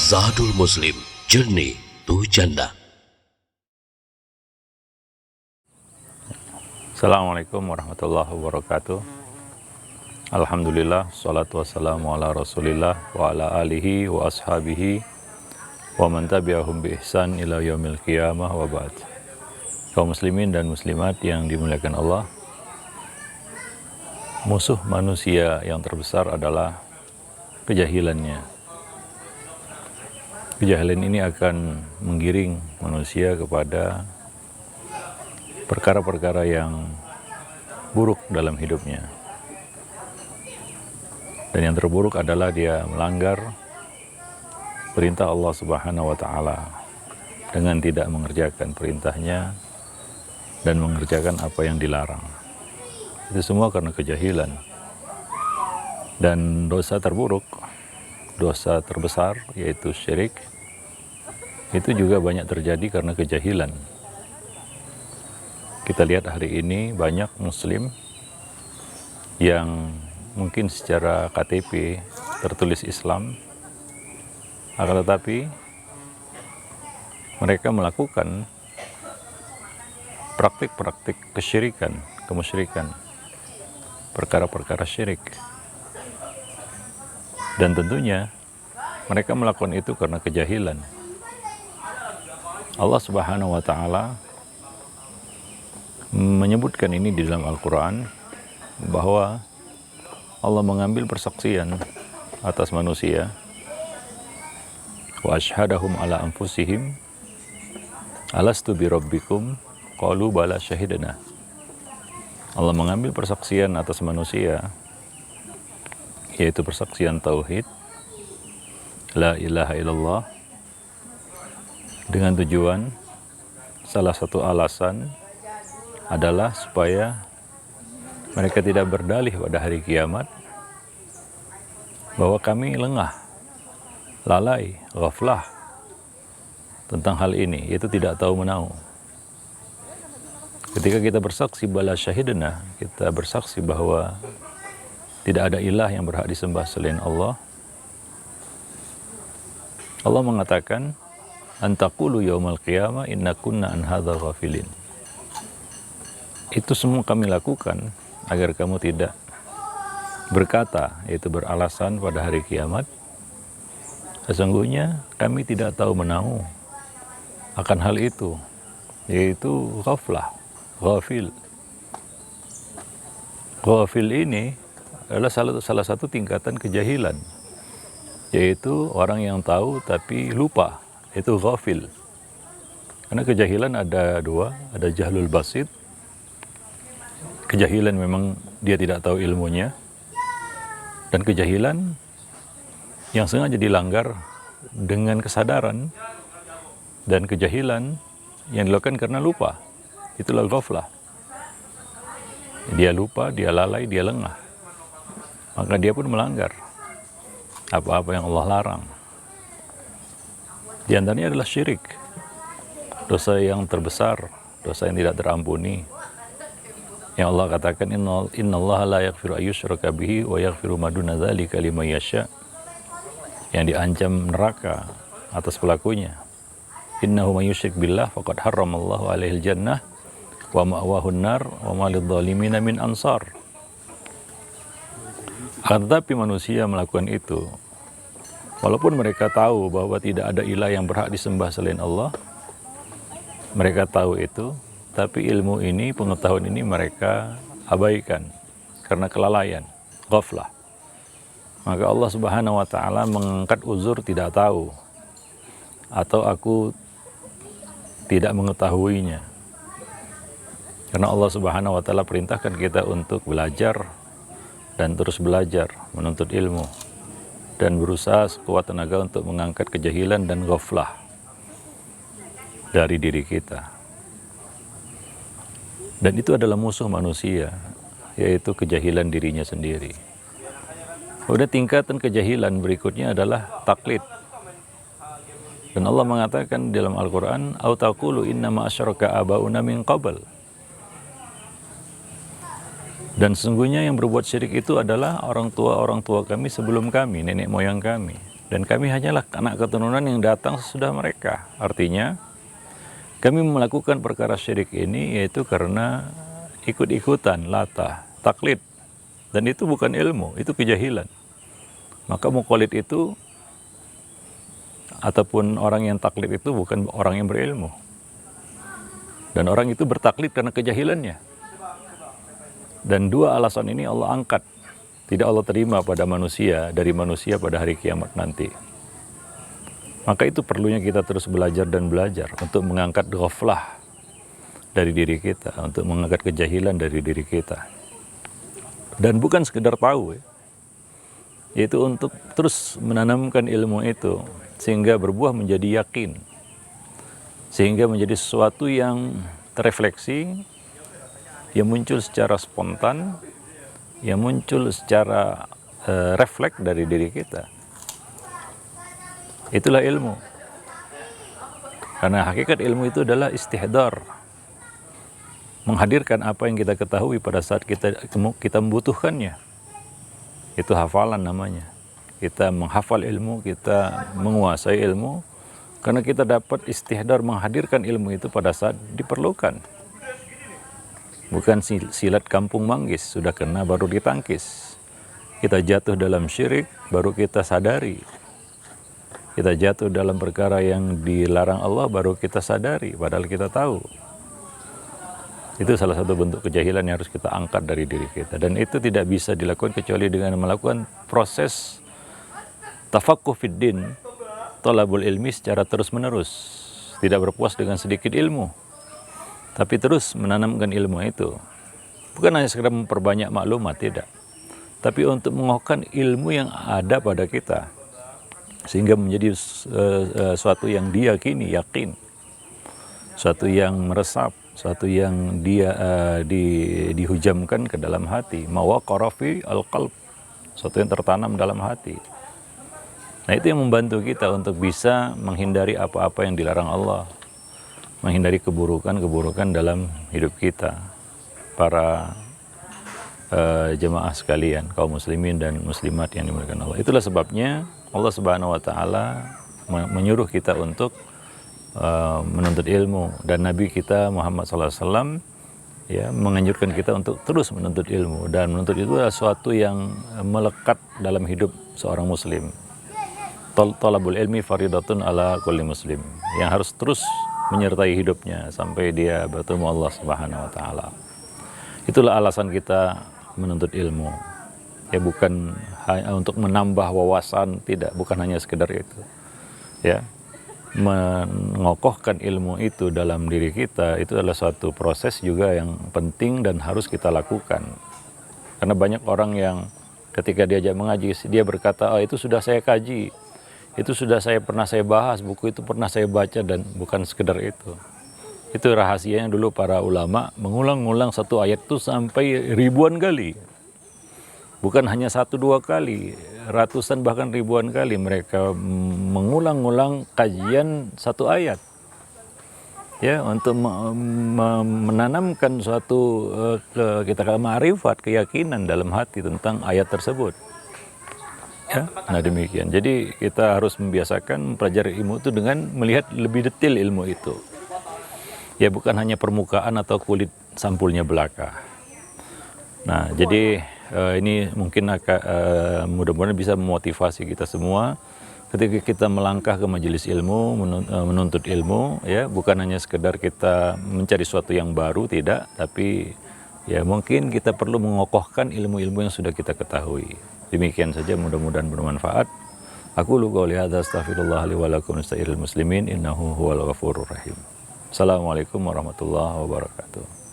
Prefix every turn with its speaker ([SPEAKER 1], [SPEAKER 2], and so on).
[SPEAKER 1] Zadul Muslim, Journey to Jannah.
[SPEAKER 2] Assalamualaikum warahmatullahi wabarakatuh. Alhamdulillah, salatu wassalamu ala rasulillah wa ala alihi wa ashabihi wa man tabi'ahum bi ihsan ila yaumil qiyamah wa ba'd. Kaum muslimin dan muslimat yang dimuliakan Allah, musuh manusia yang terbesar adalah kejahilannya. Kejahilan ini akan menggiring manusia kepada perkara-perkara yang buruk dalam hidupnya. Dan yang terburuk adalah dia melanggar perintah Allah Subhanahu wa Ta'ala dengan tidak mengerjakan perintahnya dan mengerjakan apa yang dilarang. Itu semua karena kejahilan. Dan dosa terburuk, dosa terbesar yaitu syirik, itu juga banyak terjadi karena kejahilan. Kita lihat hari ini banyak muslim yang mungkin secara KTP tertulis Islam, akan tetapi mereka melakukan praktik-praktik kesyirikan, kemusyrikan, perkara-perkara syirik. Dan tentunya mereka melakukan itu karena kejahilan. Allah Subhanahu wa Ta'ala menyebutkan ini di dalam Al-Quran, bahwa Allah mengambil persaksian atas manusia. Wa ashhadahum ala anfusihim alastu bi rabbikum qalu bala syahidana. Allah mengambil persaksian atas manusia, yaitu persaksian tauhid, la ilaha illallah, dengan tujuan, salah satu alasan adalah supaya mereka tidak berdalih pada hari kiamat bahwa kami lengah, lalai, ghaflah tentang hal ini, yaitu tidak tahu menahu. Ketika kita bersaksi bala syahidana, kita bersaksi bahwa tidak ada ilah yang berhak disembah selain Allah. Allah mengatakan, antaqulu yaumal qiyamah inna kunna an hadza ghafilin. Itu semua kami lakukan agar kamu tidak berkata, yaitu beralasan pada hari kiamat, sesungguhnya kami tidak tahu menahu akan hal itu, yaitu ghaflah, ghafil. Ghafil ini adalah salah satu tingkatan kejahilan, yaitu orang yang tahu tapi lupa, itu ghafil. Karena kejahilan ada dua, ada jahlul basit. Kejahilan memang dia tidak tahu ilmunya, dan kejahilan yang sengaja dilanggar dengan kesadaran, dan kejahilan yang dilakukan karena lupa, itulah ghaflah. Dia lupa, dia lalai, dia lengah, maka dia pun melanggar apa-apa yang Allah larang. Di antaranya adalah syirik, dosa yang terbesar, dosa yang tidak terampuni. Yang Allah katakan, innallaha la yaghfiru ayyushraka bihi wa yaghfiru ma duna dzalika liman yasha, yang diancam neraka atas pelakunya. Innahu may yusyrik billah faqad harramallahu alaihil jannah wa ma'wahun nar wa ma lidh-dhalimina min ansar. Akan tetapi manusia melakukan itu walaupun mereka tahu bahwa tidak ada ilah yang berhak disembah selain Allah. Mereka tahu itu, tapi ilmu ini, pengetahuan ini mereka abaikan karena kelalaian, ghaflah. Maka Allah Subhanahu wa Ta'ala mengangkat uzur tidak tahu, atau aku tidak mengetahuinya. Karena Allah Subhanahu wa Ta'ala perintahkan kita untuk belajar dan terus belajar, menuntut ilmu, dan berusaha sekuat tenaga untuk mengangkat kejahilan dan ghaflah dari diri kita. Dan itu adalah musuh manusia, yaitu kejahilan dirinya sendiri. Udah tingkatan kejahilan berikutnya adalah taklid. Dan Allah mengatakan dalam Al-Quran, au taqulu innama asyraka abauna min qabl. Dan sesungguhnya yang berbuat syirik itu adalah orang tua kami sebelum kami, nenek moyang kami. Dan kami hanyalah anak keturunan yang datang sesudah mereka. Artinya, kami melakukan perkara syirik ini yaitu karena ikut-ikutan, latah, taklid. Dan itu bukan ilmu, itu kejahilan. Maka mukallid itu, ataupun orang yang taklid itu bukan orang yang berilmu. Dan orang itu bertaklid karena kejahilannya. Dan dua alasan ini Allah angkat. Tidak Allah terima pada manusia, dari manusia pada hari kiamat nanti. Maka itu perlunya kita terus belajar dan belajar untuk mengangkat ghaflah dari diri kita, untuk mengangkat kejahilan dari diri kita. Dan bukan sekedar tahu, yaitu untuk terus menanamkan ilmu itu sehingga berbuah menjadi yakin, sehingga menjadi sesuatu yang terefleksi, yang muncul secara spontan, yang muncul secara refleks dari diri kita. Itulah ilmu. Karena hakikat ilmu itu adalah istihdar, menghadirkan apa yang kita ketahui pada saat kita membutuhkannya. Itu hafalan namanya. Kita menghafal ilmu, kita menguasai ilmu, karena kita dapat istihdar menghadirkan ilmu itu pada saat diperlukan. Bukan silat kampung manggis, sudah kena baru ditangkis. Kita jatuh dalam syirik, baru kita sadari. Kita jatuh dalam perkara yang dilarang Allah, baru kita sadari, padahal kita tahu. Itu salah satu bentuk kejahilan yang harus kita angkat dari diri kita. Dan itu tidak bisa dilakukan kecuali dengan melakukan proses tafaqquh fid din, thalabul ilmi secara terus-menerus. Tidak berpuas dengan sedikit ilmu, tapi terus menanamkan ilmu itu. Bukan hanya sekedar memperbanyak maklumat, tidak. Tapi untuk mengokohkan ilmu yang ada pada kita. Sehingga menjadi suatu yang diyakini, yakin. Suatu yang meresap, suatu yang dihujamkan ke dalam hati. Mawaqara fi al-qalb. Suatu yang tertanam dalam hati. Nah, itu yang membantu kita untuk bisa menghindari apa-apa yang dilarang Allah. Menghindari keburukan-keburukan dalam hidup kita, para jemaah sekalian, kaum muslimin dan muslimat yang dimuliakan Allah. Itulah sebabnya Allah Subhanahu wa taala menyuruh kita untuk menuntut ilmu, dan Nabi kita Muhammad SAW ya menganjurkan kita untuk terus menuntut ilmu, dan menuntut itu adalah sesuatu yang melekat dalam hidup seorang muslim. Talabul ilmi faridatun ala kulli muslim, yang harus terus menyertai hidupnya sampai dia bertemu Allah Subhanahu wa taala. Itulah alasan kita menuntut ilmu. Ya, bukan hanya untuk menambah wawasan, tidak, bukan hanya sekedar itu. Ya. Mengokohkan ilmu itu dalam diri kita itu adalah suatu proses juga yang penting dan harus kita lakukan. Karena banyak orang yang ketika diajak mengaji, dia berkata, "Oh, itu sudah saya kaji. Itu sudah pernah saya bahas, buku itu pernah saya baca," dan bukan sekedar itu. Itu rahasianya dulu para ulama mengulang-ulang satu ayat itu sampai ribuan kali. Bukan hanya 1-2 kali, ratusan bahkan ribuan kali mereka mengulang-ulang kajian satu ayat. Ya, untuk menanamkan suatu kita kata ma'rifat, keyakinan dalam hati tentang ayat tersebut. Ya, nah demikian. Jadi kita harus membiasakan mempelajari ilmu itu dengan melihat lebih detail ilmu itu. Ya, bukan hanya permukaan atau kulit sampulnya belaka. Nah, jadi ini mungkin mudah-mudahan bisa memotivasi kita semua ketika kita melangkah ke majelis ilmu, menuntut ilmu, ya, bukan hanya sekedar kita mencari sesuatu yang baru, tidak, tapi ya mungkin kita perlu mengokohkan ilmu-ilmu yang sudah kita ketahui. Demikian saja, mudah-mudahan bermanfaat. Aku lu qouli hadza astaghfirullah li wa lakum muslimin innahu huwal ghafurur rahim. Assalamualaikum warahmatullahi wabarakatuh.